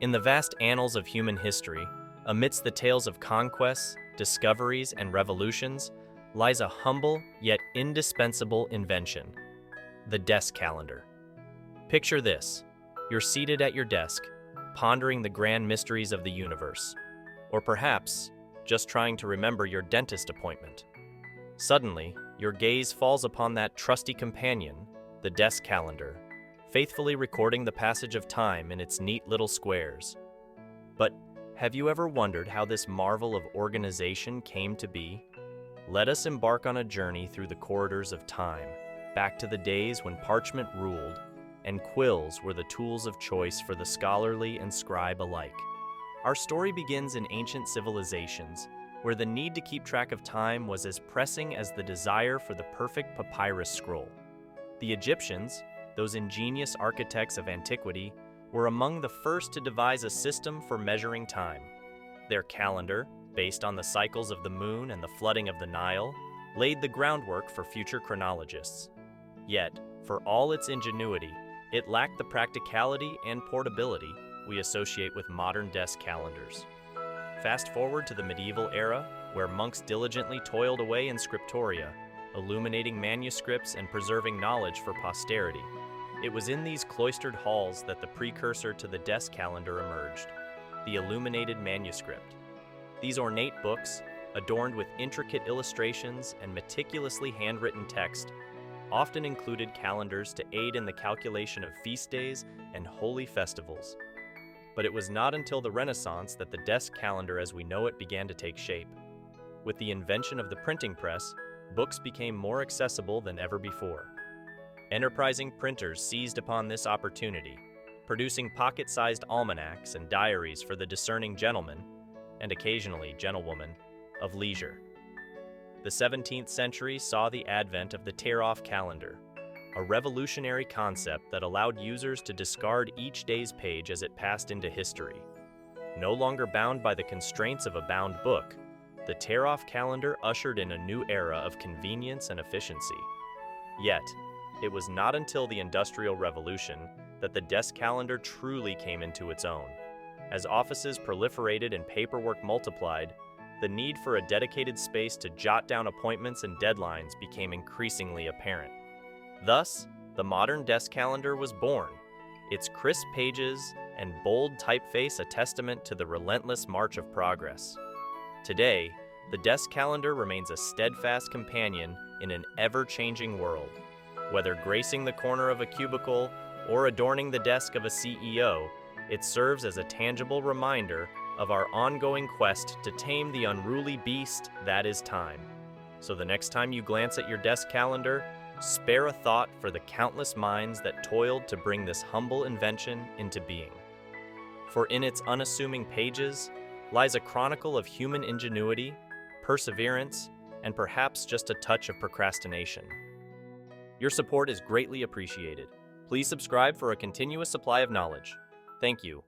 In the vast annals of human history, amidst the tales of conquests, discoveries, and revolutions, lies a humble yet indispensable invention: the desk calendar. Picture this: you're seated at your desk, pondering the grand mysteries of the universe, or perhaps just trying to remember your dentist appointment. Suddenly, your gaze falls upon that trusty companion, the desk calendar, faithfully recording the passage of time in its neat little squares. But have you ever wondered how this marvel of organization came to be? Let us embark on a journey through the corridors of time, back to the days when parchment ruled and quills were the tools of choice for the scholarly and scribe alike. Our story begins in ancient civilizations, where the need to keep track of time was as pressing as the desire for the perfect papyrus scroll. The Egyptians, those ingenious architects of antiquity, were among the first to devise a system for measuring time. Their calendar, based on the cycles of the moon and the flooding of the Nile, laid the groundwork for future chronologists. Yet, for all its ingenuity, it lacked the practicality and portability we associate with modern desk calendars. Fast forward to the medieval era, where monks diligently toiled away in scriptoria, illuminating manuscripts and preserving knowledge for posterity. It was in these cloistered halls that the precursor to the desk calendar emerged: the illuminated manuscript. These ornate books, adorned with intricate illustrations and meticulously handwritten text, often included calendars to aid in the calculation of feast days and holy festivals. But it was not until the Renaissance that the desk calendar as we know it began to take shape. With the invention of the printing press, books became more accessible than ever before. Enterprising printers seized upon this opportunity, producing pocket-sized almanacs and diaries for the discerning gentleman, and occasionally gentlewoman, of leisure. The 17th century saw the advent of the tear-off calendar, a revolutionary concept that allowed users to discard each day's page as it passed into history. No longer bound by the constraints of a bound book, the tear-off calendar ushered in a new era of convenience and efficiency. Yet, it was not until the Industrial Revolution that the desk calendar truly came into its own. As offices proliferated and paperwork multiplied, the need for a dedicated space to jot down appointments and deadlines became increasingly apparent. Thus, the modern desk calendar was born, its crisp pages and bold typeface a testament to the relentless march of progress. Today, the desk calendar remains a steadfast companion in an ever-changing world. Whether gracing the corner of a cubicle or adorning the desk of a CEO, it serves as a tangible reminder of our ongoing quest to tame the unruly beast that is time. So the next time you glance at your desk calendar, spare a thought for the countless minds that toiled to bring this humble invention into being. For in its unassuming pages lies a chronicle of human ingenuity, perseverance, and perhaps just a touch of procrastination. Your support is greatly appreciated. Please subscribe for a continuous supply of knowledge. Thank you.